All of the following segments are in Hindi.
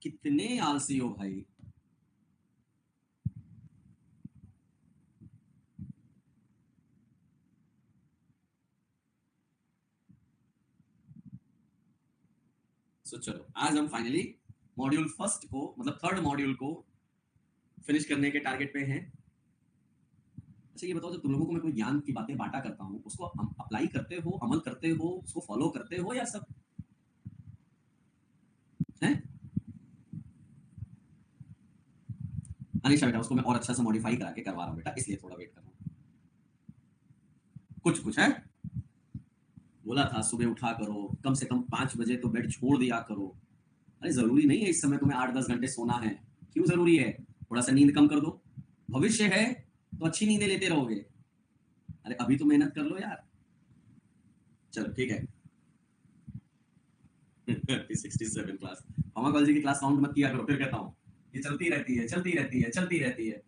कितने आलसी हो भाई। सो चलो आज हम फाइनली मॉड्यूल फर्स्ट को मतलब थर्ड मॉड्यूल को फिनिश करने के टारगेट पे हैं। अच्छा ये बताओ, जब तुम लोगों को मैं कोई ज्ञान की बातें बांटा करता हूँ उसको अप्लाई करते हो, अमल करते हो, उसको फॉलो करते हो या सब है? अनिशा बेटा उसको मैं और अच्छा से मॉडिफाई करा के करवा रहा हूँ बेटा, इसलिए थोड़ा वेट कर रहा हूँ। कुछ कुछ है, बोला था सुबह उठा करो, कम से कम 5 बजे तो बेड छोड़ दिया करो। अरे जरूरी नहीं है इस समय तुम्हें 8-10 घंटे सोना है। क्यों जरूरी है? थोड़ा सा नींद कम कर दो, भविष्य है तो अच्छी नींदें लेते रहोगे। अरे अभी तो मेहनत कर लो यार। चलो ठीक है। 67 क्लास, फार्माकोलॉजी की क्लास काउंट मत किया करो, फिर कहता हूँ ये चलती रहती है चलती रहती है चलती रहती है।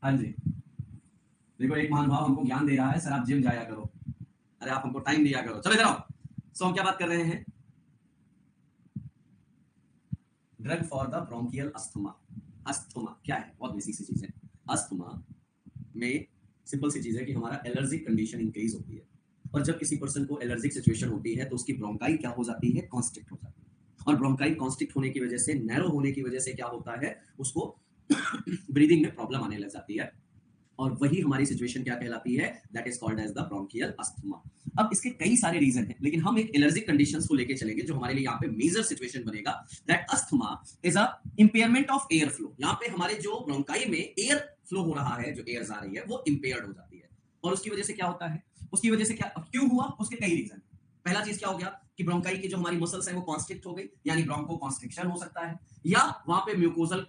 हाँ जी, देखो एक महानुभाव हमको ज्ञान दे रहा है, सर आप जिम जाया करो। अरे आप हमको टाइम दिया करो। चलो इधर आओ। सो हम क्या बात कर रहे हैं? Drug for the bronchial asthma. Asthma क्या है? बहुत बेसिक सी चीज है। अस्थमा में सिंपल सी चीज है कि हमारा एलर्जिक कंडीशन इंक्रीज होती है, और जब किसी पर्सन को एलर्जिक सिचुएशन होती है तो उसकी ब्रोंकाई क्या हो जाती है? कॉन्स्ट्रिक्ट हो जाती है। और ब्रोंकाई कॉन्स्ट्रिक्ट होने की वजह से, नैरो होने की वजह से क्या होता है? उसको ब्रीदिंग में प्रॉब्लम आने लग जाती है, और वही हमारी सिचुएशन क्या कहलाती है? That is called as the bronchial asthma. अब इसके कई सारे रीजन हैं, लेकिन हम एक एलर्जिक कंडीशंस को लेके चलेंगे जो हमारे लिए यहाँ पे मेजर सिचुएशन बनेगा। That asthma is a impairment of air flow. यहाँ पे हमारे जो ब्रोंकाई में एयर फ्लो हो रहा है, जो एयर आ रही है वो इंपेयर्ड हो जाती है। और उसकी वजह से क्या होता है? उसकी वजह से क्या क्यों हुआ? उसके कई रीजन। पहला चीज क्या हो गया कि ब्रोंकाई की जो हमारी मसल्स है वो कॉन्स्ट्रिक्ट हो गई, यानी ब्रोंको कॉन्स्ट्रिक्शन हो सकता है, या वहां पे म्यूकोजल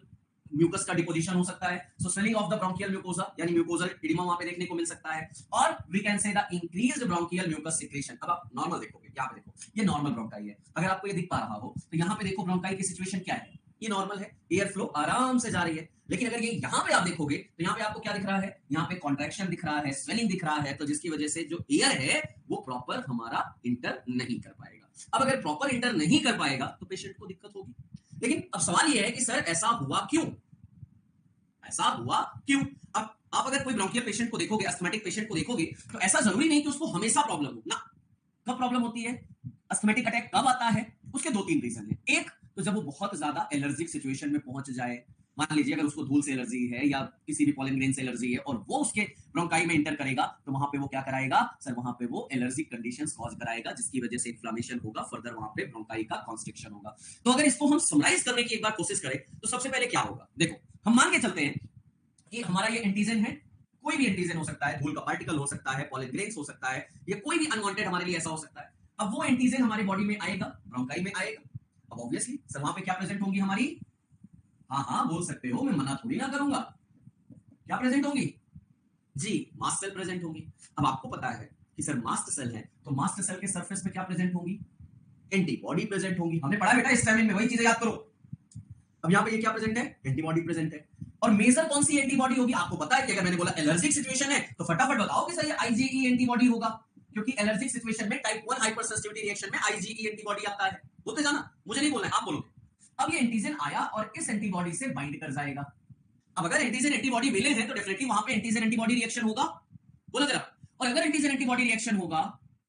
म्यूकस का डिपोजिशन हो सकता है। So swelling of the bronchial mucosa यानी म्यूकोजल एडिमा वहां पे देखने को मिल सकता है। और we can say the increased bronchial mucus secretion. अब आप नॉर्मल देखोगे, यहाँ पे देखो ये नॉर्मल ब्रोंकाई है, अगर आपको ये दिख पा रहा हो तो यहाँ पे देखो ब्रोंकाई की सिचुएशन क्या है? ये नॉर्मल है, एयर फ्लो आराम से जा रही है। लेकिन अगर ये यहाँ पे आप देखोगे तो यहाँ पे आपको क्या दिख रहा है? यहाँ पे कॉन्ट्रैक्शन दिख रहा है, स्वेलिंग दिख रहा है, तो जिसकी वजह से जो एयर है वो प्रॉपर हमारा इंटर नहीं कर पाएगा। अब अगर प्रॉपर इंटर नहीं कर पाएगा तो पेशेंट को दिक्कत होगी। लेकिन अब सवाल ये है कि सर ऐसा हुआ क्यों? ऐसा हुआ क्यों? अब आप अगर कोई ब्रोंकियल पेशेंट को देखोगे, अस्थमेटिक पेशेंट को देखोगे, तो ऐसा जरूरी नहीं कि उसको हमेशा प्रॉब्लम हो ना। कब प्रॉब्लम होती है? अस्थमेटिक अटैक कब आता है? उसके 2-3 रीजन है। एक तो जब वो बहुत ज्यादा एलर्जिक सिचुएशन में पहुंच जाए। मान लीजिए अगर उसको धूल से एलर्जी है या किसी भी पॉलन ग्रेन से एलर्जी है और वो उसके ब्रोंकाई में इंटर करेगा, तो वहां पे वो क्या कराएगा सर? वहां पे वो एलर्जिक कंडीशंस कॉज कराएगा, जिसकी वजह से इन्फ्लेमेशन होगा, फर्दर वहां पे ब्रोंकाई का कॉन्स्ट्रिक्शन होगा। तो अगर इसको हम समराइज करने की एक बार कोशिश करें तो सबसे पहले क्या होगा? देखो हम मान के चलते हैं कि हमारा ये एंटीजन है, कोई भी एंटीजन हो सकता है, धूल का पार्टिकल हो सकता है, पॉलन ग्रेन्स हो सकता है, या कोई भी अनवांटेड हमारे लिए ऐसा हो सकता है। अब वो एंटीजन हमारी बॉडी में आएगा, ब्रोंकाई में आएगा। अब ऑब्वियसली सर वहां पे क्या प्रेजेंट होंगी हमारी? हाँ हाँ बोल सकते हो, मैं मना थोड़ी ना करूंगा। क्या प्रेजेंट होंगी? जी, मास्ट सेल प्रेजेंट होंगी। अब आपको पता है कि सर मास्ट सेल है, तो मास्ट सेल के सरफेस पे क्या प्रेजेंट होंगी? एंटीबॉडी प्रेजेंट होंगी। हमने पढ़ा बेटा इस टाइम में, वही चीजें याद करो। अब यहाँ पे ये क्या प्रेजेंट है? एंटीबॉडी प्रेजेंट है। और मेजर कौन सी एंटीबॉडी होगी? आपको पता है कि अगर मैंने बोला एलर्जिक सिचुएशन है तो फटाफट बताओ कि सर ये आईजीई एंटीबॉडी होगा, क्योंकि एलर्जिक सिचुएशन में टाइप 1 हाइपर सेंसिटिविटी रिएक्शन में आईजीई एंटीबॉडी आता है। बोलते जाना, मुझे नहीं बोलना है, आप बोलोगे। अब ये एंटीजन आया और इस एंटीबॉडी से बाइंड कर जाएगा। अब अगर एंटीजन एंटीबॉडी मिले हैं तो डेफिनेटली वहां पे एंटीजन एंटीबॉडी रिएक्शन होगा। बोलो जरा। और अगर एंटीजन एंटीबॉडी रिएक्शन होगा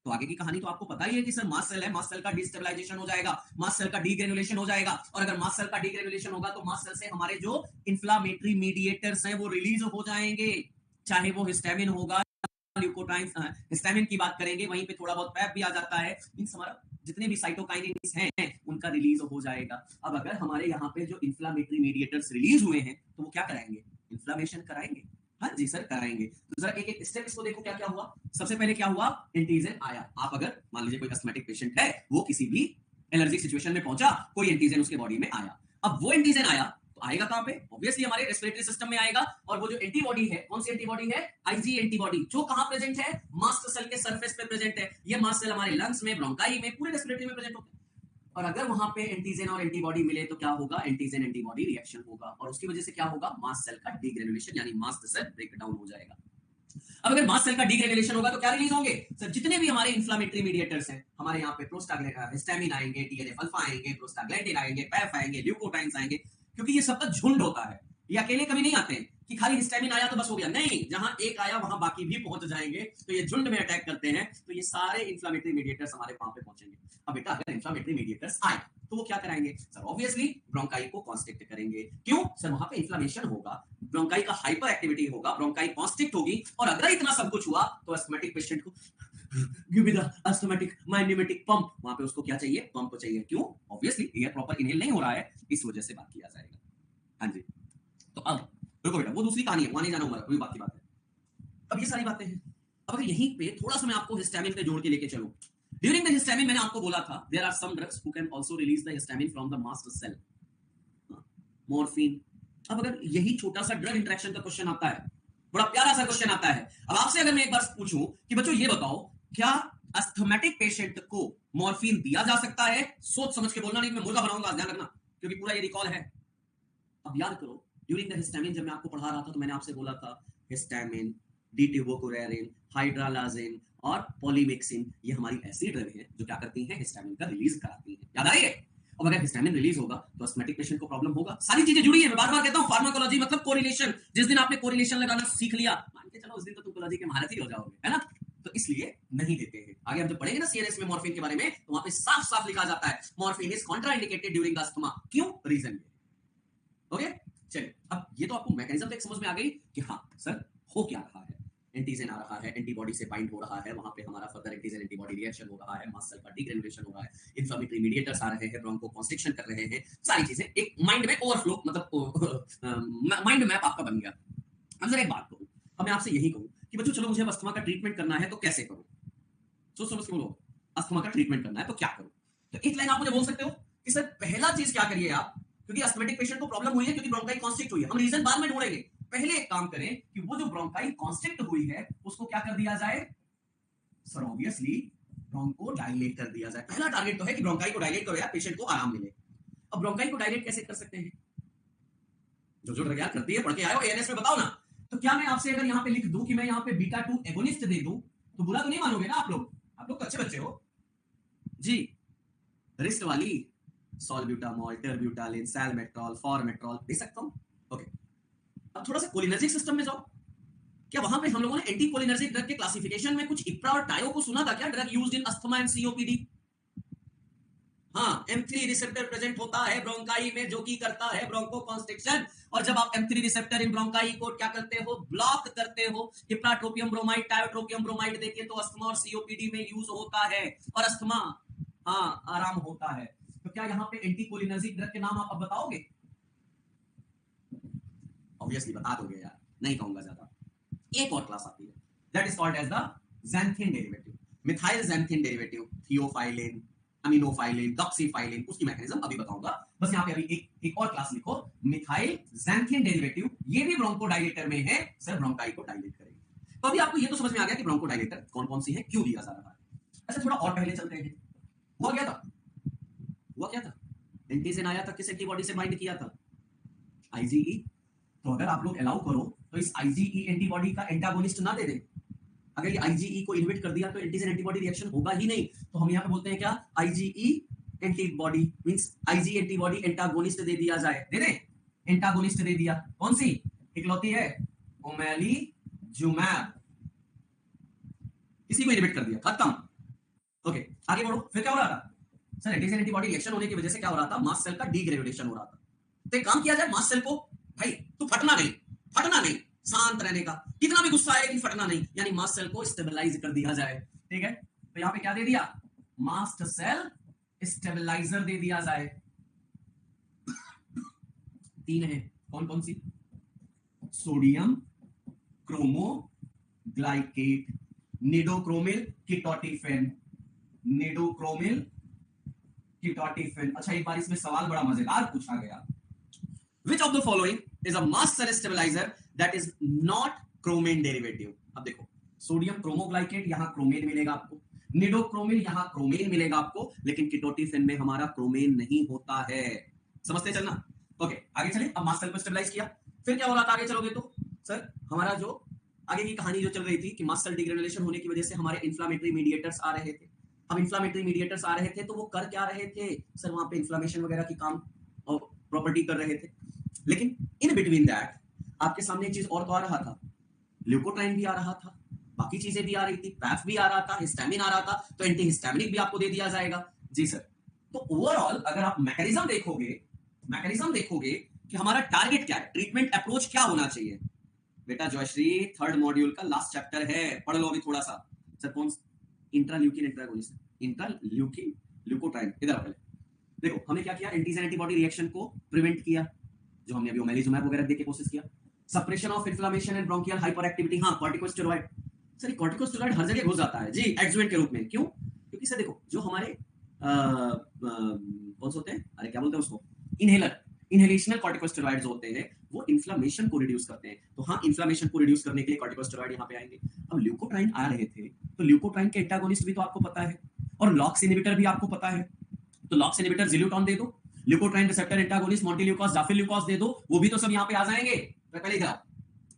तो आगे की कहानी तो आपको पता ही है कि सर मास्ट सेल है, मास्ट सेल का डिस्टेबलाइजेशन हो जाएगा, मास्ट सेल का डीग्रेनुलेशन हो जाएगा। और अगर मास्ट सेल का डीग्रेनुलेशन होगा तो मास्ट सेल से हमारे जो इन्फ्लामेटरी मीडिएटर्स हैं वो रिलीज हो जाएंगे, चाहे वो हिस्टामिन होगा, ल्यूकोट्राइन्स। हिस्टामिन की बात करेंगे, वहीं पे थोड़ा बहुत पैप भी आ जाता है। मींस हमारा जितने भी साइटोकाइनेस हैं उनका रिलीज हो जाएगा। अब अगर हमारे यहाँ पे जो इन्फ्लामेटरी मीडिएटर्स रिलीज हुए हैं तो वो क्या कराएंगे? इन्फ्लामेशन कराएंगे। हाँ जी सर कराएंगे। तो जरा एक एक स्टेप इसको देखो क्या क्या हुआ। सबसे पहले क्या हुआ? एंटीजन आया। आप अगर मान लीजिए कोई अस्थमेटिक पेशेंट है, वो किसी भी एलर्जिक सिचुएशन में पहुंचा, कोई एंटीजन उसके बॉडी में आया। अब वो एंटीजन आया तो आएगा कहां पे? ऑब्वियसली हमारे रेस्पिरेटरी सिस्टम में आएगा। और वो जो एंटीबॉडी है, कौन सी एंटीबॉडी है? आईजी एंटीबॉडी, जो कहां प्रेजेंट है? मास्ट सेल के सरफेस पे प्रेजेंट है। ये मास्ट सेल हमारे लंग्स में, ब्रोंकाई में, पूरे रेस्पिरेटरी में प्रेजेंट होते हैं। और अगर वहां पे एंटीजन और एंटीबॉडी मिले तो क्या होगा? एंटीजन एंटीबॉडी रिएक्शन होगा, और उसकी वजह से क्या होगा? मास्ट सेल का डीग्रेनुलेशन यानी मास्ट सेल ब्रेकडाउन हो जाएगा। अब अगर मास्ट सेल का डीग्रेनुलेशन होगा तो क्या रिलीज होंगे सर, जितने भी हमारे इन्फ्लेमेटरी मीडिएटर्स हैं, हमारे यहाँ पे हिस्टामिन आएंगे, टीएनएफ अल्फा आएंगे, प्रोस्टाग्लैंडिन आएंगे, पैफ आएंगे, ल्यूकोट्राइन्स आएंगे, क्योंकि ये सबका झुंड होता है, ये अकेले कभी नहीं आते हैं कि खाली हिस्टामिन आया तो बस हो गया, नहीं, जहां एक आया वहां बाकी भी पहुंच जाएंगे, तो ये झुंड में अटैक करते हैं, तो ये सारे इन्फ्लेमेटरी मीडिएटर्स हमारे वहां पे पहुंचेंगे। अब बेटा अगर इन्फ्लेमेटरी मीडिएटर्स आए तो वो क्या कराएंगे सर, ऑब्वियसली ब्रोंकाई को कॉन्स्ट्रिक्ट करेंगे, क्यों सर, वहां पे इन्फ्लेमेशन होगा, ब्रोंकाई का हाइपर एक्टिविटी होगा, ब्रोंकाई कॉन्स्ट्रिक्ट होगी, और अगर इतना सब कुछ हुआ तो एस्थमेटिक पेशेंट को give me the asthmatic my pneumatic pump, वहां पे उसको क्या चाहिए, पंप चाहिए, क्यों, ऑब्वियसली एयर प्रॉपर इनहेल नहीं हो रहा है, इस वजह से बात किया जाएगा। हाँ जी, तो अब रुको बेटा, वो दूसरी कहानी है, वहां नहीं जाना, कोई बात की बात है। अब ये सारी बातें हैं, अब अगर यहीं पे थोड़ा सा मैं आपको हिस्टामिन पे जोड़ के लेके चलूं, ड्यूरिंग द हिस्टामिन मैंने आपको बोला था there are some drugs who can also release the histamine from the mast cell, morphine. अब अगर यही छोटा सा ड्रग इंटरेक्शन का क्वेश्चन आता है, बड़ा प्यारा सा क्वेश्चन आता है, अब आपसे अगर मैं एक बार पूछूं कि बच्चों ये बताओ, क्या अस्थमेटिक पेशेंट को मॉर्फिन दिया जा सकता है, सोच समझ के बोलना, नहीं मैं मुर्गा बनाऊंगा, ध्यान रखना, क्योंकि पूरा ये रिकॉल है। अब याद करो, ड्यूरिंग द हिस्टामिन जब मैं आपको पढ़ा रहा था तो मैंने आपसे बोला था हिस्टामिन, डिटिवोकुरेरिन, हाइड्रालाजिन और पॉलीमिक्सिन, ये हमारी ऐसी ड्रग है जो क्या करती हैं, हिस्टामिन का रिलीज कराती हैं, याद आ रही है। अब अगर हिस्टामिन रिलीज होगा तो एस्थमेटिक पेशेंट को प्रॉब्लम होगा, सारी चीजें जुड़ी है, मैं बार बार कहता हूं, फार्माकोलॉजी मतलब कोरिलेशन, जिस दिन आपने कोरिलेशन लगाना सीख लिया, मान के चलो उस दिन तो तुम कोलॉजी के महारथी हो जाओगे, है ना, तो इसलिए नहीं देते हैं। आगे हम जब पढ़ेंगे ना सीएनएस में मॉर्फिन के बारे में, तो वहां पे साफ साफ लिखा जाता है morphine is contraindicated during asthma, क्यों, रीजन ये, ओके। चलिए, अब ये तो आपको मैकेनिज्म तक समझ में आ गई कि हाँ सर हो क्या रहा है, एंटीजन आ रहा है, एंटीबॉडी से बाइंड हो रहा है, वहां पे हमारा फर्दर एंटीजन एंटीबॉडी रिएक्शन हो रहा है, मास्ट सेल का डीग्रेनुलेशन हो रहा है, इन्फ्लेमेटरी मीडिएटर्स आ रहे हैं, ब्रोंको कॉन्स्ट्रिक्शन कर रहे हैं, सारी चीजें एक माइंड में ओवरफ्लो, मतलब माइंड मैप आपका बन गया। अब जरा एक बात कहूं, अब मैं आपसे यही कहूं कि बच्चों चलो मुझे अस्थमा का ट्रीटमेंट करना है तो कैसे करूं, सोच समझ के बोलो, अस्थमा का ट्रीटमेंट करना है तो क्या करूं, तो एक लाइन आप मुझे बोल सकते हो कि सर पहला चीज क्या करिए आप, क्योंकि अस्थमेटिक पेशेंट को प्रॉब्लम हुई है, क्योंकि ब्रोंकाई कॉन्स्ट्रिक्ट हुई है, हम रीजन बाद में ढूंढेंगे, पहले एक काम करें कि वो जो ब्रोंकाई कॉन्स्ट्रिक्ट हुई है उसको क्या कर दिया जाए सर, ऑब्वियसली ब्रोंको डायलेट कर दिया जाए, पहला टारगेट तो है कि ब्रोंकाई को डायलेट करो यार, पेशेंट को आराम मिले। अब ब्रोंकाई को डायलेट कैसे कर सकते हैं, जो ड्रग यार करती है, पढ़ के आए हो एएनएस में, बताओ ना, तो क्या मैं आपसे अगर यहाँ पे लिख दूं कि मैं यहाँ पे बीटा 2 एगोनिस्ट दे दूं तो बुरा तो नहीं मानोगे ना आप लोग तो अच्छे बच्चे हो जी, रिस्ट वाली सॉल्ब्यूटामॉल, टर्ब्यूटालिन, सैलमेट्रॉल, फॉर्मेट्रॉल दे सकता हूं, ओके। अब थोड़ा सा कोलिनर्जिक सिस्टम में जाओ, क्या वहां पे हम लोगों ने एंटी कोलिनर्जिक ड्रग के क्लासिफिकेशन में कुछ इप्रा और टायो को सुना था क्या, drug used in asthma and COPD, हाँ M3 रिसेप्टर प्रेजेंट होता है ब्रोंकाई में जो कि करता है ब्रोंको कॉन्स्ट्रिक्शन, और जब आप M3 रिसेप्टर इन ब्रोंकाई को क्या करते हो, ब्लॉक करते हो, इप्राट्रोपियम ब्रोमाइड, टायोट्रोपियम ब्रोमाइड देखिए तो अस्थमा और सीओपीडी में यूज होता है, और अस्थमा हाँ आराम होता है। तो क्या यहाँ पे एंटीकोलिनर्जिक ड्रग के नाम आप अब बताओगे, ऑब्वियसली बता दोगे यार, नहीं कहूंगा ज्यादा। एक और क्लास आती है that is called as the xanthine derivative, methyl xanthine derivative, theophylline, aminophylline, doxofylline, उसकी मैकेनिज्म अभी बताऊंगा, बस यहाँ पे अभी एक और क्लास लिखो, मिथाइल xanthine डेरिवेटिव, ये भी ब्रोंकोडाइलेटर में है सर, ब्रोंकाई को डायलेट करेगी। तो अभी आपको ये तो समझ में आ गया कि ब्रोंकोडाइलेटर कौन कौन सी है, क्यों दिया जा रहा है। अच्छा थोड़ा और पहले चलते हैं, हुआ क्या था, एंटीजन आया था, किस एंटीबॉडी से बाइंड किया था, आईजीई, तो अगर आप लोग अलाउ करो तो इस आईजीई एंटीबॉडी का एंटागोनिस्ट ना दे दें, अगर ये आईजीई को इनहिबिट कर दिया तो एंटीजन एंटीबॉडी रिएक्शन होगा ही नहीं, तो हम यहाँ पे बोलते हैं क्या, IgE antibody means IgE antibody antagonist दे दिया जाए, दे दे, एंटागोनिस्ट दे दिया, कौन सी इकलौती है, ओमेलीजुमैब, इसी को इनहिबिट कर दिया, खत्म, ओके। आगे बढ़ो, फिर क्या हो रहा था सर, एंटीजन एंटीबॉडी रिएक्शन होने की वजह से क्या हो रहा था, मास्ट सेल का डीग्रेनुलेशन हो रहा था, तो एक काम किया जाए, मास्ट सेल को भाई तू फटना नहीं, शांत रहने का, कितना भी गुस्सा आए लेकिन फटना नहीं, यानी मास्ट सेल को स्टेबलाइज कर दिया जाए, ठीक है। तो यहाँ पे क्या दे दिया, मास्ट सेल स्टेबलाइजर दे दिया जाए, 3 है, कौन कौन सी, सोडियम क्रोमोग्लाइकेट, निडोक्रोमिल कीटोटिफेन, अच्छा एक बार इसमें सवाल बड़ा मजेदार पूछा गया, Which of the following is a mast cell stabilizer that is not chromine derivative? अब देखो, सोडियम क्रोमोग्लाइकेट, यहां क्रोमेन मिलेगा आपको, निडोक्रोमिल, यहां क्रोमेन मिलेगा आपको, लेकिन कीटोटिफेन में हमारा क्रोमेन नहीं होता है, समझते चलना, ओके। आगे चले, अब मास्ट सेल को स्टेबलाइज किया, फिर क्या हो रहा था, आगे चलोगे तो सर हमारा जो आगे की कहानी जो चल रही थी कि मास्ट सेल डिग्रेनुलेशन होने की वजह से हमारे इन्फ्लामेटरी मीडिएटर्स आ रहे थे। अब इन्फ्लामेटरी मीडिएटर्स आ रहे थे तो वो कर क्या रहे थे सर, वहां पे इन्फ्लामेशन वगैरह की काम और प्रॉपर्टी कर रहे थे। लेकिन इन बिटवीन दैट आपके सामने एक चीज और तो आ रहा था, ल्यूकोट्राइन भी आ रहा था, बाकी चीजें भी आ रही थी, पैफ भी आ रहा था, हिस्टामिन आ रहा था, तो एंटी हिस्टामिनिक भी आपको दे दिया जाएगा। जी सर। तो ओवरऑल अगर आप मैकेनिज्म देखोगे कि हमारा टारगेट क्या है, ट्रीटमेंट अप्रोच क्या होना चाहिए। बेटा जयश्री, थर्ड मॉड्यूल का लास्ट चैप्टर है, पढ़ लो अभी थोड़ा सा। सर कौन? Interleukin antagonist, interleukin leukotriene. इधर पहले देखो हमने क्या किया, एंटीजन एंटीबॉडी रिएक्शन को प्रिवेंट किया, जो हमने अभी ओमेलिजुमैब वगैरह देके कोशिश किया। Suppression of inflammation and bronchial hyper activity, हाँ कॉर्टिकोस्टेरॉइड। सर कॉर्टिकोस्टेरॉइड हर जगह घुस जाता है जी एडजुवेंट के रूप में, क्यों? क्योंकि सर देखो जो हमारे कौन से होते हैं, अरे क्या बोलते हैं उसको, इनहेलेशनल कॉर्टिकोस्टेरॉइड्स होते हैं, वो इन्फ्लेमेशन को रिड्यूस करते हैं। तो हाँ, इन्फ्लेमेशन को रिड्यूस करने के लिए कॉर्टिकोस्टेरॉइड यहाँ पे आएंगे। अब ल्यूकोट्राइन आ रहे थे, तो ल्यूकोट्राइन के एंटागोनिस्ट भी तो आपको पता है, और लॉक्स इनहिबिटर भी आपको पता है। तो लॉक्स इनहिबिटर ज़िल्यूटॉन दे दो, ल्यूकोट्राइन रिसेप्टर एंटागोनिस्ट मोंटेल्यूकास जाफिल्यूकास दे दो, वो भी तो सब यहाँ पे आ जाएंगे। तो पहले इधर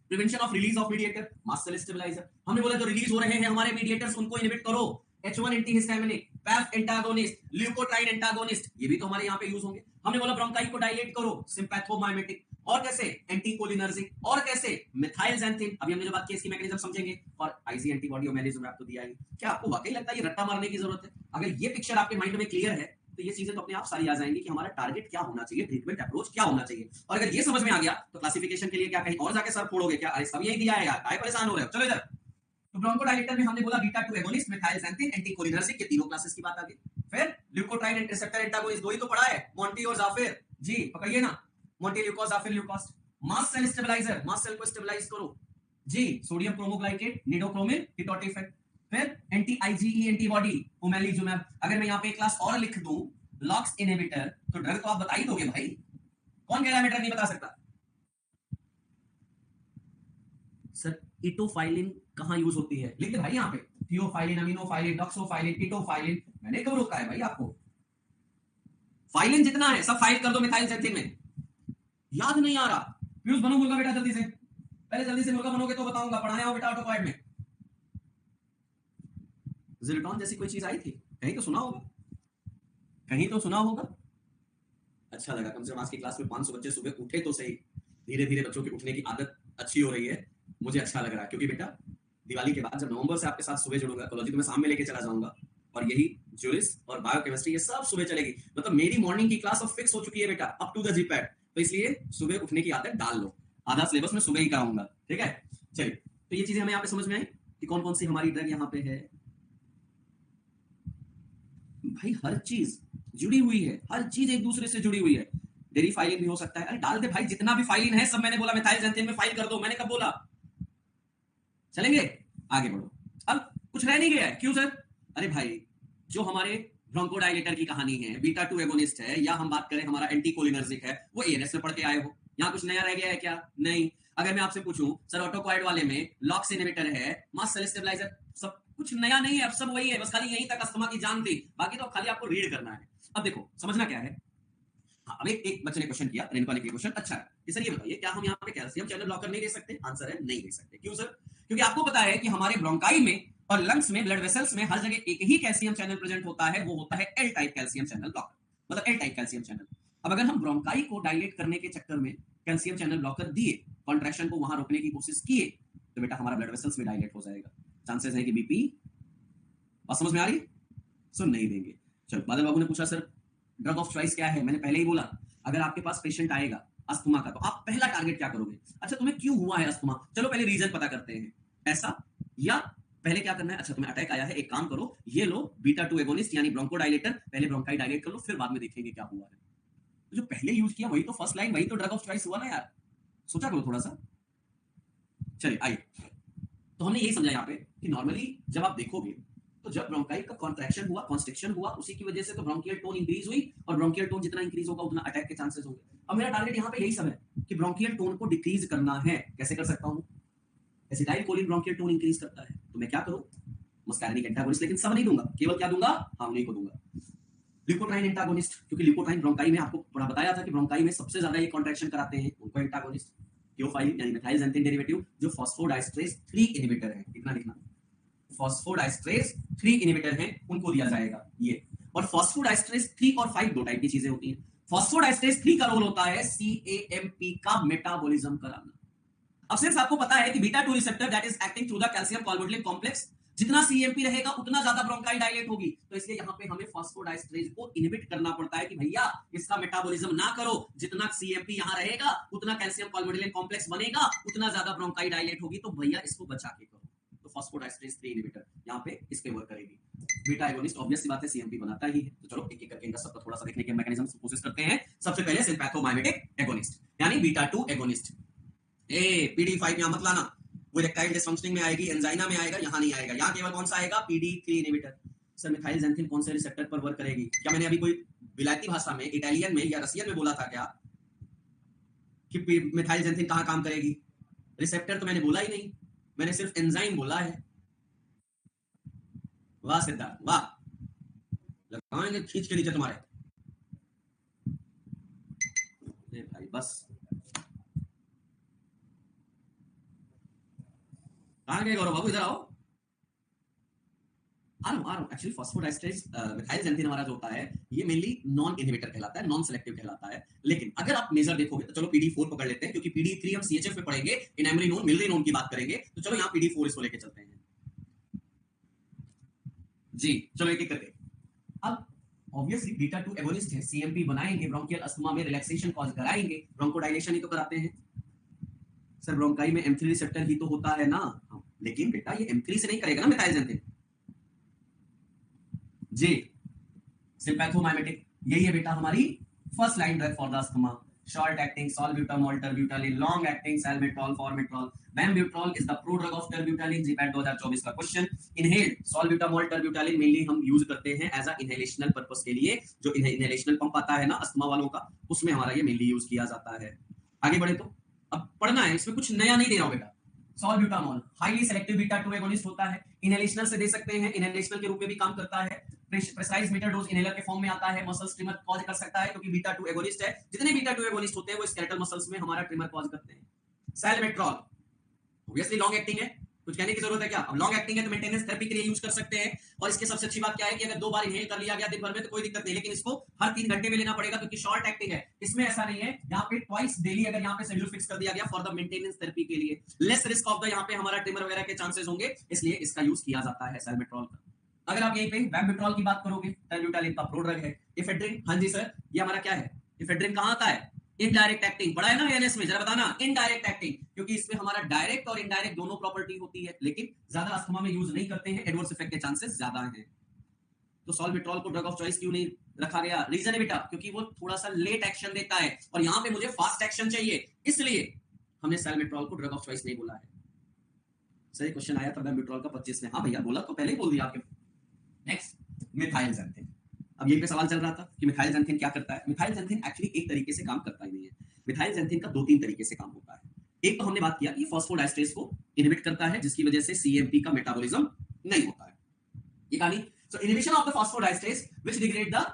prevention of release of mediator, mast cell stabilizer. हमने बोला जो रिलीज हो रहे हैं हमारे मीडिएटर्स उनको इनहिबिट करो, H1 antihistaminic, PAF antagonist, leukotriene antagonist, ये भी तो हमारे यहाँ पे यूज होंगे। हमने बोला ब्रोंकाई को डायलेट करो, सिंपैथोमाइमेटिक, और कैसे एंटीकोलिनर्जिक, और कैसे मिथाइल ज़ैंथिन। अभी हमने जो बात की इसकी मैकेनिज्म समझेंगे, और आईजी एंटीबॉडी ओमेलिजुमैब आपको दिया है। क्या आपको वाकई लगता है ये रट्टा मारने की जरूरत है? अगर ये पिक्चर आपके माइंड में क्लियर है तो ये चीजें तो अपने आप सारी आ जाएंगी कि हमारा टारगेट क्या होना चाहिए, ट्रीटमेंट अप्रोच क्या होना चाहिए। और अगर ये समझ में आ गया तो क्लासिफिकेशन के लिए क्या कहीं और जाके सर फोड़ोगे क्या? अरे सब यही दिया है यार, काय परेशान हो रहे हो? चलो इधर। तो ब्रोंकोडायलेटर में हमने बोला beta 2 agonist, methyl xanthine, anticholinergic के तीनों क्लासेस की बात आ गई। फिर ल्यूकोट्राइन रिसेप्टर एंटागोनिस्ट, दो ही तो पढ़ा है, मोंटी और जाफिर जी, पकड़िए ना, montelukast zafirlukast. Mast cell stabilizer, mast cell को स्टेबलाइज करो जी, सोडियम क्रोमोग्लाइकेट, निडोक्रोमिन, टिटोटिफेन। फिर एंटी आईजीई एंटीबॉडी ओमेलिजुमैब। अगर मैं यहाँ पे एक क्लास और लिख दूं लॉक्स इनहिबिटर, तो ड्रग तो आप बता ही दोगे भाई, कौन कह रहा है मैं ड्रग नहीं बता सकता? सर इटोफाइलिन कहां यूज होती है, लिख दे भाई यहाँ पे, थियोफाइलिन, अमीनोफाइलिन, डॉक्सोफाइलिन, इटोफाइलिन। मैंने कब रोका है भाई आपको? फाइलिन जितना है सब फाइल कर दो मिथाइल ज़ैंथिन में। याद नहीं आ रहा? पीयूष बनो मुर्गा बेटा जल्दी से, पहले जल्दी से मुर्गा बनोगे तो बताऊंगा, पढ़ाने आओ बेटा ऑटोकॉइड में। ज़िल्यूटॉन जैसी कोई चीज आई थी, कहीं तो सुना होगा, कहीं तो सुना होगा। अच्छा लगा, कम से कम आज की क्लास में 500 बच्चे सुबह उठे तो सही। धीरे धीरे बच्चों की उठने की आदत अच्छी हो रही है, मुझे अच्छा लग रहा है। क्योंकि बेटा दिवाली के बाद जब नवंबर से आपके साथ सुबह जुड़ूंगा, इकोलॉजी तो मैं शाम में लेके चला जाऊंगा, और यही ज्यूरिस और बायोकेमिस्ट्री ये सब सुबह चलेगी। मतलब मेरी मॉर्निंग की क्लास अब फिक्स हो चुकी है बेटा, अप टू द जीपैड। तो इसलिए सुबह उठने की आदत डाल लो, आधा सिलेबस में सुबह ही कराऊंगा, ठीक है? चलिए, तो ये चीजें हमें यहाँ पे समझ में आई कि कौन कौन सी हमारी ड्रग यहाँ पे है। भाई हर चीज जुड़ी हुई है, हर चीज एक दूसरे से जुड़ी हुई है। डेरी फाइलिन भी हो सकता है, अरे डाल दे भाई, जितना भी फाइलिन है सब मैंने बोला मिथाइल ज़ैंथिन में फाइल कर दो, मैंने कब बोला? चलेंगे आगे बढ़ो। अब कुछ रह नहीं गया है, क्यों सर? अरे भाई जो हमारे ब्रोंकोडायलेटर की कहानी है, बीटा 2 एगोनिस्ट है, या हम बात करें हमारा एंटीकोलिनर्जिक है, वो एएनएस में पढ़ के आए हो। यहाँ कुछ नया रह गया है क्या? नहीं। अगर मैं आपसे पूछूं सर ऑटोकॉइड वाले में लॉक्स इनहिबिटर है, मास्ट सेल स्टेबलाइजर, सब कुछ नया नहीं है, अब सब वही है, बस खाली यहीं तक अस्थमा की जान थी, बाकी तो खाली आपको रीड करना है। अब देखो समझना क्या है। हाँ, अब एक बच्चे ने क्वेश्चन किया, रेणुका ने किया क्वेश्चन, अच्छा है कि सर ये बताइए क्या हम यहाँ पे कैल्शियम चैनल ब्लॉकर नहीं दे सकते? आंसर है नहीं दे सकते। क्यों सर? क्योंकि आपको पता है कि हमारे ब्रोंकाई में और लंग्स में, ब्लड वेसल्स में हर जगह एक ही कैल्शियम चैनल प्रेजेंट होता है, वो होता है L type calcium channel blocker, मतलब एल टाइप कैल्शियम चैनल। अब अगर हम ब्रोंकाई को डायलेट करने के चक्कर में कैल्शियम चैनल ब्लॉकर दिए, कॉन्ट्रैक्शन को वहां रोकने की कोशिश किए, तो बेटा हमारा ब्लड वेसल्स में डायलेट हो जाएगा, चांसेस है कि बीपी। बात समझ में आ रही? सुन नहीं देंगे। चलो, बादल बाबू ने पूछा सर ड्रग ऑफ चॉइस क्या है? मैंने पहले ही बोला, अगर आपके पास पेशेंट आएगा अस्थमा का, तो आप पहला टारगेट क्या करोगे? अच्छा तुम्हें क्यों हुआ है अस्थमा, चलो पहले रीजन पता करते हैं, ऐसा, या पहले क्या करना है, अच्छा तुम्हें अटैक आया है, एक काम करो, ये लो बीटा 2 एगोनिस्ट यानी ब्रोंकोडायलेटर, पहले ब्रोंकाई डायलेट कर लो, फिर बाद में देखेंगे क्या हुआ है। तो जो पहले यूज किया वही तो फर्स्ट लाइन, वही तो ड्रग ऑफ चॉइस हुआ ना यार, सोचा करो थोड़ा सा। चलिए आइए, तो हमने यही समझा यहाँ पे कि नॉर्मली जब आप देखोगे तो जब ब्रोंकाई का कॉन्ट्रैक्शन हुआ, कॉन्स्ट्रिक्शन हुआ, उसी की वजह से तो ब्रोंकियल टोन इंक्रीज हुई, और ब्रोंकियल टोन जितना इंक्रीज होगा उतना अटैक के चांसेस होंगे। अब मेरा टारगेट यहाँ पे यही सब है कि ब्रोंकियल टोन को डिक्रीज करना है। कैसे कर सकता हूँ? एसिटाइलकोलिन ब्रोंकियल टोन इंक्रीज करता है, तो मैं क्या करूँ? मस्कारिनिक एंटागोनिस्ट, लेकिन सब नहीं दूंगा, केवल क्या दूंगा? हार्मोनी को दूंगा। ल्यूकोट्राइन एंटागोनिस्ट, क्योंकि ल्यूकोट्राइन ब्रोंकाई में आपको थोड़ा बताया था कि ब्रोंकाई में सबसे ज्यादा ये कॉन्ट्रैक्शन कराते हैं, उनको एंटागोनिस्ट। थियोफाइलिन यानी मिथाइलजेंथिन डेरिवेटिव जो फॉस्फोडाइस्ट्रेस 3 इनहिबिटर है, कितना लिखना, फॉस्फोडाइस्ट्रेस 3 इनहिबिटर है, उनको दिया जाएगा ये। और फॉस्फोडाइस्ट्रेस 3 और 5 दो टाइप की चीजें होती हैं। फॉस्फोडाइस्ट्रेस 3 का रोल होता है CAMP का मेटाबॉलिज्म कराना। अब सिर्फ आपको पता है कि beta 2 receptor that is acting through the calcium calmodulin complex, जितना CMP रहेगा उतना ज्यादा ब्रोंकाई डायलेट होगी, तो इसलिए यहां पे हमें फॉस्फोडाइस्ट्रेस को इनहिबिट करना पड़ता है कि भैया इसका मेटाबॉलिज्म ना करो, जितना CMP यहां रहेगा उतना कैल्शियम कॉल्मोडिलिन कॉम्प्लेक्स बनेगा, उतना ज्यादा ब्रोंकाई डायलेट होगी, तो भैया इसको बचा के करो। तो फॉस्फोडाइस्ट्रेस 3 इनहिबिटर यहां पे इस पे वर्क करेगी। बीटा एगोनिस्ट ऑब्वियस सी बात है CMP बनाता ही है, तो चलो एक एक करके इनका सबका थोड़ा सा देखने के मैकेनिज्म कोशिश करते हैं। सबसे पहले सिंपैथोमाइमेटिक एगोनिस्ट यानी बीटा 2 एगोनिस्ट। PD5 यहां मत लाना, वो इरेक्टाइल डिसफंक्शनिंग में आएगी, एंजाइना में आएगा, यहां नहीं आएगा, यहां केवल कौन सा आएगा, PD3 इनहिबिटर। सर मिथाइलजेंथिन कौन से रिसेप्टर पर वर्क करेगी? क्या मैंने अभी कोई विलायती भाषा में, इटालियन में या रसियन में बोला था क्या कि मिथाइलजेंथिन कहां काम करेगी? रिसेप्टर तो मैंने बोला ही नहीं, मैंने सिर्फ एंजाइम बोला है। वाह सिद्धार्थ वाह, लगाएंगे खींच के नीचे तुम्हारे। भाई बस कहां गए गौरव बाबू, इधर आओ। आ रहा हूं। एक्चुअली फॉस्फोडाइस्ट्रेस मिथाइलजेंथिन हमारा जो होता है ये मेनली नॉन इनहिबिटर कहलाता है, नॉन सेलेक्टिव कहलाता है। लेकिन अगर आप मेजर देखोगे तो चलो PD4 पकड़ लेते हैं, क्योंकि PD3 हम CHF में पढ़ेंगे, इनैमरिनोन मिलरिनोन की बात करेंगे, तो चलो यहाँ PD4 इसको लेके चलते हैं जी। चलो एक एक करके। अब ऑब्वियसली बीटा 2 एगोनिस्ट है, CMP बनाएंगे, ब्रोंकियल अस्थमा में रिलैक्सेशन कॉज कराएंगे, ब्रोंकोडाइलेशन ही तो कराते हैं। सर ब्रोंकाई में M3 रिसेप्टर ही तो होता है ना, लेकिन बेटा ये M3 से नहीं करेगा ना मिथाइलजेंथिन जी। सिंपैथोमाइमेटिक यही है बेटा हमारी first line drug for the asthma. Short acting salbutamol terbutaline, long acting salmeterol formoterol, bambuterol is the prodrug of terbutaline, GPAT 2024 का क्वेश्चन। इनहेल्ड सॉल्ब्यूटामॉल टर्ब्यूटालिन मेनली हम यूज करते हैं एज अ इनहेलेशनल पर्पस के लिए, जो इनहेलेशनल पंप आता है ना अस्थमा वालों का, उसमें हमारा ये मेनली यूज किया जाता है। आगे बढ़े तो अब पढ़ना है, इसमें कुछ नया नहीं दे रहा हूं बेटा। सॉल्ब्यूटामॉल हाईली सेलेक्टिव बीटा 2 एगोनिस्ट होता है, इनहेलेशनल से दे सकते हैं, इनहेलेशनल के रूप में भी काम करता है, प्रेसाइज मीटर डोज इनहेलर के फॉर्म में आता है, मसल्स ट्रिमर कॉज कर सकता है, क्योंकि बीटा 2 एगोनिस्ट है। जितने बीटा 2 एगोनिस्ट होते हैं वो स्केलेटल मसल्स में हमारा ट्रिमर कॉज करते हैं। सैल्मेट्रॉल ऑब्वियसली लॉन्ग एक्टिंग है, कुछ कहने की जरूरत है क्या? अब लॉन्ग एक्टिंग है तो मेंटेनेंस थेरेपी के लिए यूज कर सकते हैं। और इसके सबसे अच्छी बात क्या है कि अगर 2 बार इनहेल कर लिया गया दिन भर में तो कोई दिक्कत नहीं, लेकिन इसको हर 3 घंटे में लेना पड़ेगा, क्योंकि शॉर्ट एक्टिंग है। इसमें ऐसा नहीं है, यहाँ पे ट्वाइस डेली अगर यहाँ पे शेड्यूल फिक्स कर दिया गया फॉर द मेंटेनेंस थेरेपी के लिए, लेस रिस्क ऑफ द यहाँ पे हमारा ट्रिमर वगैरह के चांसेस होंगे, इसलिए इसका यूज किया जाता है सैल्मेट्रॉल का। अगर आप यहीं पे वैम्ब्यूट्रॉल की बात करोगे, टर्ब्यूटालिन का प्रोड्रग है। इफेड्रिन, हाँ जी सर, ये हमारा क्या है? इफेड्रिन कहां आता है? इनडायरेक्ट एक्टिंग, पढ़ा है ना एएनएस में, जरा बताना। इनडायरेक्ट एक्टिंग, क्योंकि इसमें हमारा डायरेक्ट और इनडायरेक्ट दोनों प्रॉपर्टी होती है, लेकिन ज्यादा अस्थमा में यूज नहीं करते हैं, एडवर्स इफेक्ट के चांसेस ज्यादा हैं। तो सॉल्बिट्रॉल को ड्रग ऑफ चॉइस क्यों नहीं रखा गया? रीजन है बेटा, क्योंकि वो थोड़ा सा लेट एक्शन देता है और यहाँ पे मुझे फास्ट एक्शन चाहिए, इसलिए हमने सॉल्बिट्रॉल को ड्रग ऑफ चॉइस नहीं बोला है। सही क्वेश्चन आया था वैम्ब्यूट्रॉल का 25 में, हाँ भैया बोला तो पहले ही बोल दिया आपके। नेक्स्ट मिथाइलजेंथिन। अब यहीं पे सवाल चल रहा था कि मिथाइलजेंथिन क्या करता है। मिथाइलजेंथिन एक्चुअली एक तरीके से काम करता ही नहीं है। मिथाइलजेंथिन का 2-3 तरीके से काम होता है। एक तो हमने बात किया कि फॉस्फोडाइस्ट्रेस को इनहिबिट करता है, जिसकी वजह से CMP का मेटाबॉलिज्म नहीं होता है, ये कहानी। So inhibition of the phosphodiesterase which degrade the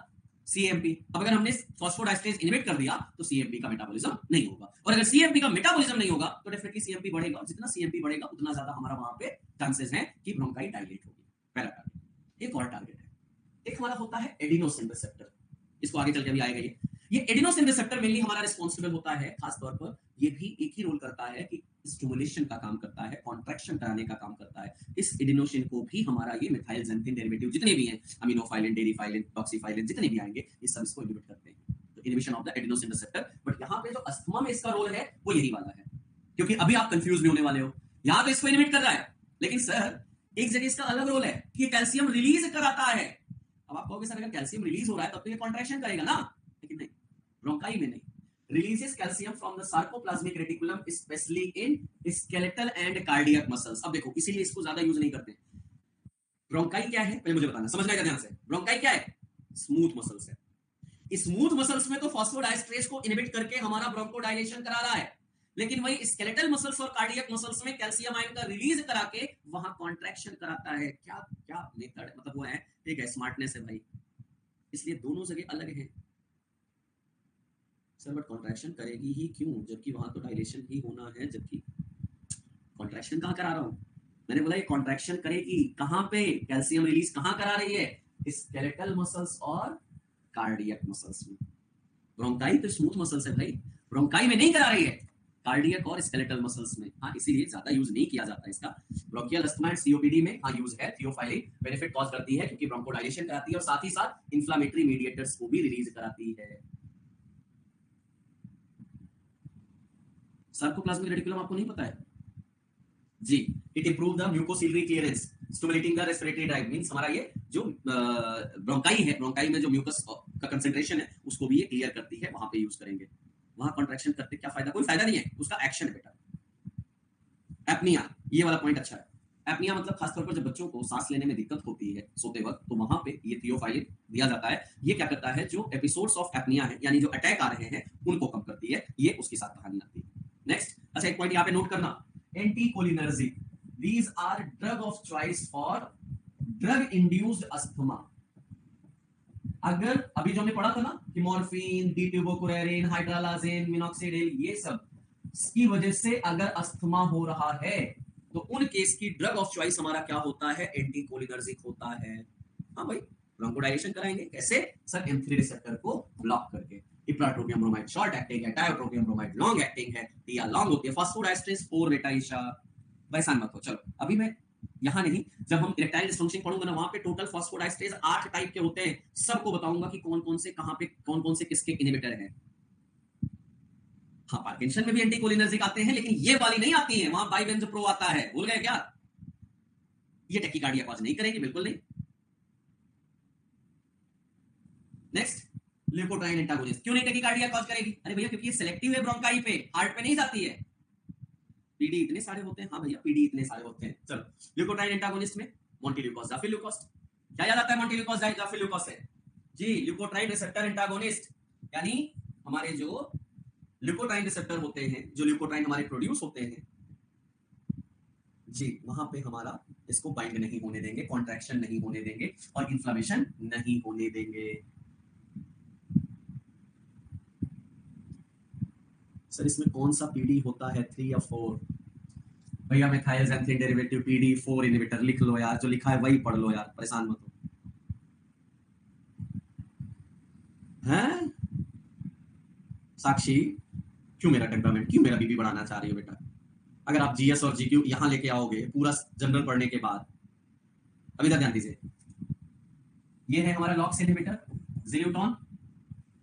CMP। अब अगर हमने फॉस्फोडाइस्ट्रेस इनहिबिट कर दिया तो CMP का मेटाबॉलिज्म नहीं होगा, और अगर CMP का मेटाबॉलिज्म नहीं होगा तो डेफिनेटली CMP बढ़ेगा, जितना CMP बढ़ेगा उतना ज्यादा हमारा वहां पे चांसेस हैं कि ब्रोंकाई डायलेट होगी। पहला टारगेट। एक और टारगेट है, एक हमारा होता है एडिनोसिन रिसेप्टर, इसको आगे चल के भी आएगा। ये एडिनोसिन रिसेप्टर मेनली हमारा रिस्पांसिबल होता है, खास तौर पर ये भी एक ही रोल करता है कि स्टिमुलेशन का काम करता है, कॉन्ट्रैक्शन कराने का काम करता है। इस एडिनोसिन को भी हमारा ये मिथाइलजेंथिन डेरिवेटिव जितने भी हैं, अमीनोफाइलिन, डेरिफाइलिन, टॉक्सीफाइलिन, जितने भी आएंगे ये सब इसको इनहिबिट करते हैं। तो inhibition of the adenosine receptor. But यहाँ पे जो अस्थमा में इसका रोल है वो यही वाला है, क्योंकि अभी आप कंफ्यूज भी होने वाले हो। यहाँ तो इसको इनहिबिट कर रहा है, लेकिन सर एक जगह इसका अलग रोल है कि कैल्शियम रिलीज कराता है। अब आप कहोगे सर अगर कैल्शियम रिलीज हो रहा है तब तो ये कॉन्ट्रैक्शन करेगा ना, लेकिन नहीं, ब्रोंकाई में नहीं। Releases calcium from the sarcoplasmic reticulum specially in skeletal and cardiac muscles. अब देखो इसीलिए इसको ज्यादा यूज नहीं करते। ब्रोंकाई क्या है पहले मुझे बताना, समझना है ध्यान से। ब्रोंकाई क्या है? स्मूथ मसल्स है। स्मूथ मसल्स में तो फॉस्फोडाइस्ट्रेस को इनहिबिट करके हमारा ब्रोंकोडाइलेशन करा रहा है, लेकिन वही स्केलेटल मसल्स और कार्डियक मसल्स में कैल्शियम आयन का रिलीज करा के वहां कॉन्ट्रैक्शन कराता है। क्या क्या मेथड, मतलब वो है, ठीक है, स्मार्टनेस है भाई, इसलिए दोनों जगह अलग है। सर बट कॉन्ट्रैक्शन करेगी ही क्यों, जबकि वहां तो डायलेशन ही होना है, जबकि कॉन्ट्रैक्शन कहाँ करा रहा हूँ? मैंने बोला ये कॉन्ट्रैक्शन करेगी कहाँ पे, कैल्शियम रिलीज कहाँ करा रही है, स्केलेटल मसल्स और कार्डियक मसल्स में। ब्रोंकाई तो स्मूथ मसल्स है भाई, ब्रोंकाई में नहीं करा रही है, कार्डियक और स्केलेटल मसल्स में। हाँ, इसीलिए ज्यादा यूज नहीं किया जाता इसका। ब्रोंकियल अस्थमा एंड सीओपीडी में हाँ यूज है। थियोफाइलिन बेनिफिट कॉज करती है क्योंकि ब्रोंकोडाइलेशन कराती है और साथ ही साथ इन्फ्लेमेटरी मीडिएटर्स को भी रिलीज कराती है। सार्कोप्लाज्मिक रेटिकुलम आपको नहीं पता है जी? It improve the mucociliary clearance, stimulating the respiratory drive. Means हमारा ये जो ब्रोंकाई है, ब्रोंकाई में जो म्यूकस का कंसंट्रेशन है उसको भी ये क्लियर करती है, वहां पे यूज करेंगे। वहां कॉन्ट्रैक्शन करते क्या फायदा? कोई फायदा नहीं है, उसका एक्शन है बेटा। एपनिया, ये वाला पॉइंट अच्छा है। एपनिया मतलब खासतौर पर जब बच्चों को सांस लेने में दिक्कत होती है सोते वक्त, तो वहां पे ये थियोफाइलिन दिया जाता है। ये क्या करता है, जो एपिसोड्स ऑफ एपनिया है यानी जो अटैक आ रहे हैं उनको कम करती है, ये उसके साथ कहानी आती है। नेक्स्ट, अच्छा एक पॉइंट यहाँ पे नोट करना, anticholinergic, these are drug of choice for drug induced asthma। अगर अभी जो हमने पढ़ा था ना कि मॉर्फिन, डिट्यूबोकुरेरिन, हाइड्रालाजेन, मिनॉक्सिडिल, ये सब की वजह से अगर अस्थमा हो रहा है तो उन केस की ड्रग ऑफ चॉइस हमारा क्या होता है, एंटीकोलिनर्जिक होता है। हाँ भाई, ब्रोंकोडाइलेशन कराएंगे कैसे सर? M3 रिसेप्टर को ब्लॉक करके। इप्राट्रोपियम ब्रोमाइड शॉर्ट एक्टिंग है, टायोट्रोपियम ब्रोमाइड लॉन्ग एक्टिंग है, टिया लॉन्ग होती है, फास्फोडाइस्ट्रेस 4 बेटा ईशा। वैसा मत हो, चलो अभी मैं यहां नहीं, जब हम इरेक्टाइल डिस्फंक्शन पढ़ूंगा ना, वहां पे टोटल फास्फोडाइस्ट्रेज 8 टाइप के होते हैं, सबको बताऊंगा कि कौन कौन से कहां पे कौन कौन से किसके इनहिबिटर हैं। हाँ, पार्किंसन में भी एंटीकोलिनर्जिक आते हैं, लेकिन ये वाली नहीं आती है, वहां बाइबेंजोप्रो आता है, भूल गए क्या? ये टैकीकार्डिया कॉज नहीं करेंगे, बिल्कुल नहीं। नेक्स्ट, ल्यूकोट्राइन एंटागोनिस्ट क्यों नहीं टैकीकार्डिया कॉज करेगी? अरे भैया क्योंकि ये सिलेक्टिव है, ब्रोंकाई पे, हार्ट पे नहीं जाती है। पीडी इतने सारे होते हैं, हाँ भैया पीडी इतने सारे होते हैं। चलो, ल्यूकोट्राइन एंटागोनिस्ट में मोंटेल्यूकोस, जाफिल्यूकोस, क्या याद आता है मोंटेल्यूकोस जाफिल्यूकोस से? जी, ल्यूकोट्राइन रिसेप्टर एंटागोनिस्ट, यानी हमारे जो ल्यूकोट्राइन रिसेप्टर होते हैं, जो ल्यूकोट्राइन हमारे प्रोड्यूस होते हैं जी, वहां पे हमारा इसको बाइंड नहीं होने देंगे, कॉन्ट्रैक्शन नहीं होने देंगे और इन्फ्लेमेशन नहीं होने देंगे। सर इसमें कौन सा पीडी होता है, 3 या 4? भैया मिथाइलजेंथिन डेरिवेटिव पीडी 4 इनहिबिटर लिख लो यार, जो लिखा है वही पढ़ लो यार, परेशान मत हो। हैं साक्षी, क्यों मेरा टेम्परामेंट, क्यों मेरा बीपी बढ़ाना चाह रही हो बेटा? अगर आप जीएस और जीक्यू यहां लेके आओगे पूरा जनरल पढ़ने के बाद, अभी तक ध्यान दीजिए, ये है हमारा लॉक्स इनहिबिटर ज़िल्यूटॉन।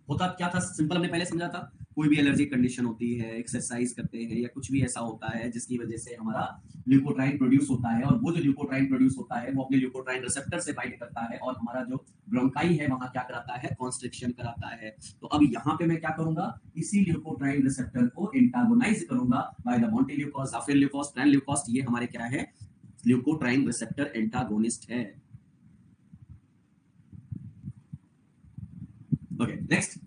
होता क्या था, सिंपल हमने पहले समझा था, कोई भी एलर्जिक कंडीशन होती है, एक्सरसाइज करते हैं या कुछ भी ऐसा होता है जिसकी वजह से हमारा ल्यूकोट्राइन प्रोड्यूस होता है, और वो जो ल्यूकोट्राइन प्रोड्यूस होता है वो अपने ल्यूकोट्राइन रिसेप्टर से बाइंड करता है और हमारा जो ब्रोंकाई है वहां क्या कराता है, कॉन्स्ट्रिक्शन कराता है। तो अब यहाँ पे मैं क्या करूंगा, इसी ल्यूकोट्राइन रिसेप्टर को एंटागोनाइज करूंगा by the montelukast, zafirlukast, pranlukast. ये हमारे क्या है, ल्यूकोट्राइन रिसेप्टर एंटागोनिस्ट है। Okay next,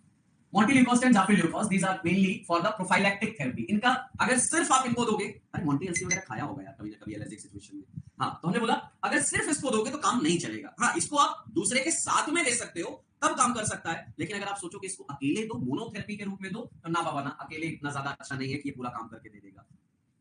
montelukast and zafirlukast, these are mainly for the prophylactic therapy। इनका अगर सिर्फ आप इनको दोगे, अरे मोंटी एलसी वगैरह खाया होगा यार कभी ना कभी एलर्जिक सिचुएशन में। हाँ, तो हमने बोला अगर सिर्फ इसको दोगे तो काम नहीं चलेगा। हाँ, इसको आप दूसरे के साथ में दे सकते हो तब काम कर सकता है, लेकिन अगर आप सोचो कि इसको अकेले दो, मोनोथेरेपी के रूप में दो, तो ना बाबा ना, अकेले इतना ज्यादा अच्छा नहीं है कि ये पूरा काम करके दे देगा।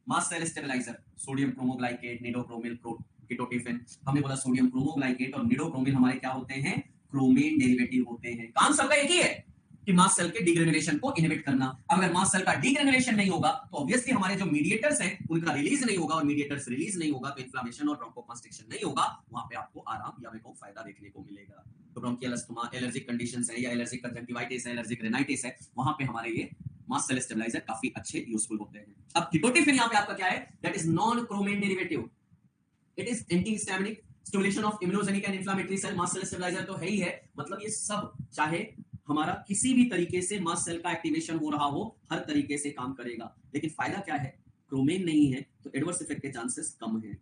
Mast cell stabilizer, sodium cromoglycate, nedocromil, ketotifen. हमने बोला सोडियम क्रोमोग्लाइकेट और निडोक्रोमिल हमारे क्या होते हैं, क्रोमेन डेरिवेटिव होते हैं। काम सबका एक ही है कि मास्ट सेल के डीग्रेनुलेशन को इनहिबिट करना। अगर मास्ट सेल का डीग्रेनुलेशन नहीं होगा तो ऑब्वियसली हमारे जो मीडिएटर्स हैं उनका रिलीज नहीं होगा, और मीडिएटर्स रिलीज नहीं होगा तो इन्फ्लेमेशन और ब्रोंकोकंस्ट्रिक्शन नहीं होगा, वहां पे आपको आराम या मेको फायदा देखने को मिलेगा। तो ब्रोंकियल अस्थमा, एलर्जिक कंडीशंस है या एलर्जिक कंजंक्टिवाइटिस है, एलर्जिक रेनाइटिस है, वहां पे हमारे ये मास्ट सेल स्टेबलाइजर काफी अच्छे यूजफुल होते हैं। अब कीटोटिफिन यहाँ पे आपका क्या है, that is non chromone derivative, it is antihistaminic, stimulation of immunogenic and inflammatory cell, mast cell stabilizer तो है ही है। मतलब ये सब चाहे हमारा किसी भी तरीके से मास्ट सेल का एक्टिवेशन हो रहा हो, हर तरीके से काम करेगा। लेकिन फायदा क्या है, क्रोमेन नहीं है तो एडवर्स इफेक्ट के चांसेस कम है।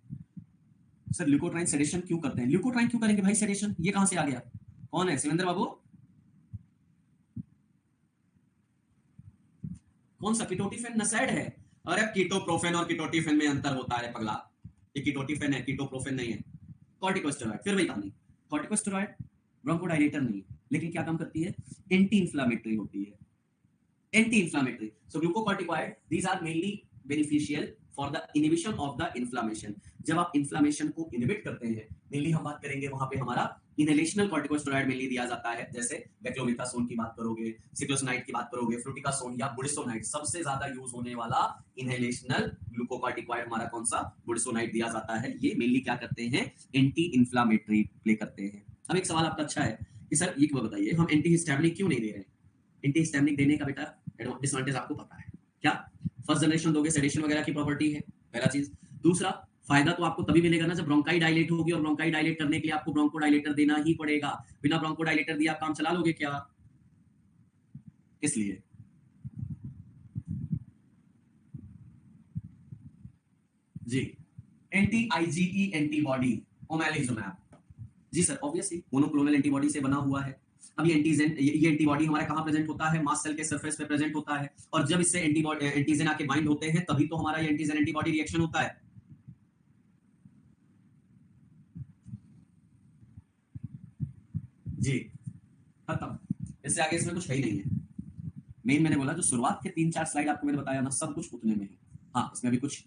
सर ल्यूकोट्राइन सेडेशन क्यों करते हैं? ल्यूकोट्राइन क्यों करेंगे भाई सेडेशन, ये कहां से आ गया? कौन है शिवेंद्र बाबू? कौन सा? कीटोटिफिन नसेड है। अरे कीटोप्रोफेन और कीटोटिफिन में अंतर होता है पगला, ये कीटोटिफिन है, कीटोप्रोफेन नहीं है। कॉर्टिकोस्टेरॉइड, फिर वही कहानी, कॉर्टिकोस्टेरॉइड ब्रोंकोडाइलेटर नहीं, लेकिन क्या काम करती है, एंटी इंफ्लेमेटरी होती है। anti-inflammatory. So glucocorticoid, these are mainly beneficial for the inhibition of the inflammation. जब आप inflammation को inhibit करते हैं, mainly हम बात करेंगे वहां पे हमारा inhalational corticosteroid mainly दिया जाता है, जैसे beclomethasone की बात करोगे, cyclosinide की बात करोगे, fluticasone या budesonide, सबसे ज्यादा यूज होने वाला inhalational glucocorticoid हमारा कौन सा budesonide दिया जाता है. ये mainly क्या करते हैं, anti-inflammatory play करते हैं. अब एक सवाल आपका अच्छा है कि सर ये बताइए हम एंटीहिस्टामिनिक क्यों नहीं दे रहे हैं. एंटीहिस्टामिनिक देने का बेटा डिसएडवांटेज आपको पता है क्या. फर्स्ट जनरेशन दोगे, सेडेशन वगैरह की प्रॉपर्टी है, पहला चीज. दूसरा, फायदा तो आपको तभी मिलेगा ना जब ब्रोंकाई डायलेट होगी, और ब्रोंकाई डायलेट करने के लिए आपको ब्रोंकोडायलेटर देना ही पड़ेगा. बिना ब्रोंकोडायलेटर दिए आप काम चला लोगे क्या. इसलिए जी एंटी आईजीई एंटीबॉडी ओमेलिजुमैब. जी सर, ऑब्वियसली मोनोक्लोनल एंटीबॉडी से बना हुआ है. अब ये एंटीजन, ये एंटीबॉडी हमारा कहां प्रेजेंट होता है, मास्ट सेल के सरफेस पे प्रेजेंट होता है, और जब इससे एंटीजन आके बाइंड होते हैं तभी तो हमारा ये एंटीजन एंटीबॉडी रिएक्शन होता है. जी खत्म, इससे आगे इसमें कुछ है ही नहीं है. मेन मैंने बोला जो शुरुआत के 3-4 स्लाइड आपको मैंने बताया ना, सब कुछ उतने में है. हाँ, इसमें भी कुछ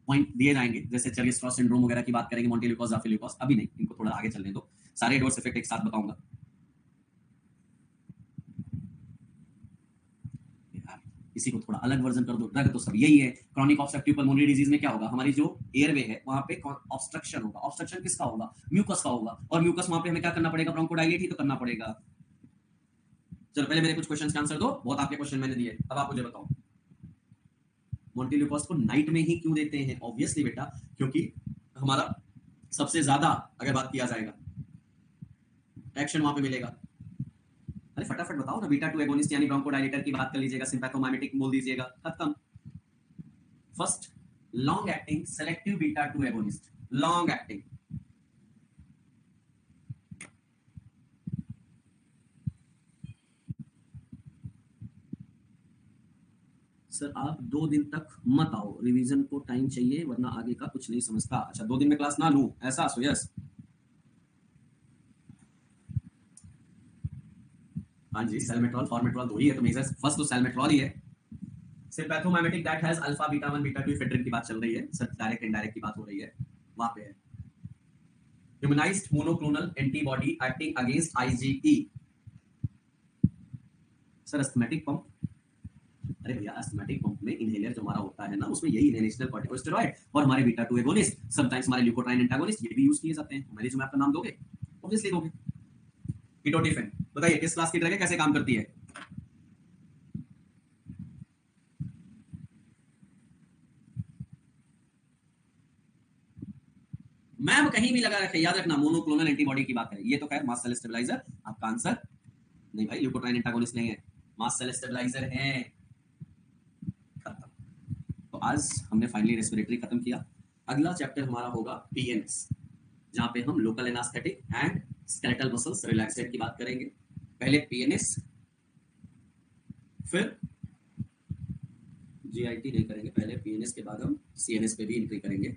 पॉइंट दिए जाएंगे, जैसे चेरियस-क्रॉस सिंड्रोम वगैरह की बात करेंगे, मोंटेल्यूकोस, ज़ाफिलिकोस. अभी नहीं, इनको थोड़ा आगे चलने दो, सारे एडवर्स इफेक्ट एक साथ बताऊंगा. इसी को थोड़ा अलग वर्जन कर दो. ड्रग तो सब यही है. क्रॉनिक ऑब्स्ट्रक्टिव पल्मोनरी डिजीज में क्या होगा, हमारी जो एयरवे है वहां पे ऑब्स्ट्रक्शन होगा. ऑब्स्ट्रक्शन किसका होगा, म्यूकस का होगा, और म्यूकस वहां पे हमें क्या करना पड़ेगा, ब्रोंकोडायलेट ही तो करना पड़ेगा. चलो पहले मेरे कुछ क्वेश्चंस का आंसर दो. बहुत आपके क्वेश्चन मैंने दिए, अब आप मुझे बताओ मोंटेल्यूकोस को नाइट में ही क्यों देते हैं. ऑब्वियसली बेटा, क्योंकि हमारा सबसे ज्यादा अगर बात किया जाएगा एक्शन वहां पे मिलेगा. अरे फटाफट बताओ ना. बीटा 2 एगोनिस्ट यानी ब्रोंकोडायलेटर की बात कर लीजिएगा, सिंपैथोमाइमेटिक बोल दीजिएगा, खत्म. First long acting selective beta 2 agonist, long acting. Sir आप 2 दिन तक मत आओ, रिवीजन को टाइम चाहिए वरना आगे का कुछ नहीं समझता. अच्छा 2 दिन में क्लास ना लूं, ऐसा सो यस. हाँ जी, सेलमेट्रॉल फॉर्मेट्रॉल 2 ही है तो मेजर फर्स्ट तो सेलमेट्रॉल ही है. Sympathomimetic that has alpha beta 1 beta 2 ephedrine की बात चल रही है सर, डायरेक्ट इनडायरेक्ट की बात हो रही है, वहां पे है. Humanised monoclonal antibody acting against IgE. Sir asthmatic pump. अरे भैया अस्थमैटिक पंप में इनहेलर जो हमारा होता है ना, उसमें यही इनहेलेशनल कॉर्टिकोस्टेरॉइड और हमारे बीटा 2 एगोनिस्ट, समटाइम्स हमारे ल्यूकोट्राइन एंटागोनिस्ट, ये भी यूज किए जाते हैं. हमारे जो आपका नाम दोगे, ऑब्वियसली दोगे. कीटोटिफिन बताइए किस क्लास की ड्रग है, कैसे काम करती है. मैम कहीं भी लगा रखे, याद रखना मोनोक्लोनल एंटीबॉडी की बात है. ये तो खैर मास्ट सेल स्टेबलाइजर. आपका आंसर नहीं भाई, ल्यूकोट्राइन एंटागोनिस्ट नहीं है, मास्ट सेल स्टेबलाइजर है. खत्म. तो आज हमने फाइनली रेस्पिरेटरी खत्म किया. अगला चैप्टर हमारा होगा पीएनएस, जहां पे हम local anaesthetic and skeletal muscles relaxant की बात करेंगे. पहले पीएनएस, फिर जीआईटी नहीं करेंगे, पहले पीएनएस के बाद हम सीएनएस पे भी एंट्री करेंगे.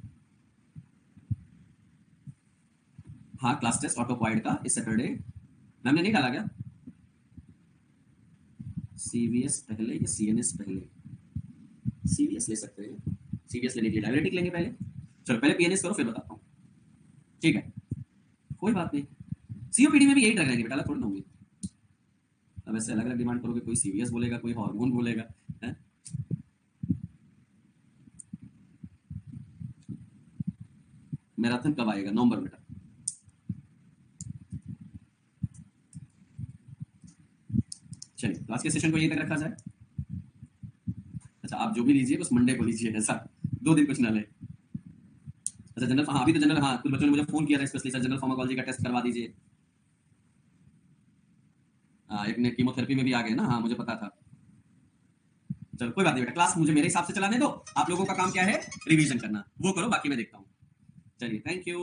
हाँ क्लास टेस्ट ऑटोक्वाइड का इस सैटरडे मैम ने नहीं डाला क्या. सीवीएस पहले या सीएनएस पहले. सीवीएस ले सकते हैं, सीवीएस लेने के लिए डायबिटिक लेंगे पहले. चलो पहले पीएनएस करो फिर बताता हूँ, ठीक है कोई बात नहीं. सीओपीडी में भी यही ड्रग रहेंगे बेटा, अलग थोड़ी ना होंगे. अब ऐसे अलग अलग डिमांड करोगे, कोई सीवीएस बोलेगा, कोई हार्मोन बोलेगा. मैराथन कब आएगा, नवंबर बेटा. चलिए क्लास के सेशन को यही तक रखा जाए. अच्छा आप जो भी लीजिए बस मंडे को लीजिए, ऐसा 2 दिन कुछ ना ले. अच्छा जनरल, हाँ अभी तो जनरल, हाँ कुछ बच्चों ने मुझे फोन किया था स्पेशली, सर जनरल फार्माकोलॉजी का टेस्ट करवा दीजिए. हाँ एक ने कीमोथेरेपी में भी आ गए ना, हाँ मुझे पता था. चलो कोई बात नहीं बेटा, क्लास मुझे मेरे हिसाब से चलाने दो. आप लोगों का काम क्या है, रिवीजन करना, वो करो, बाकी मैं देखता हूँ. चलिए थैंक यू.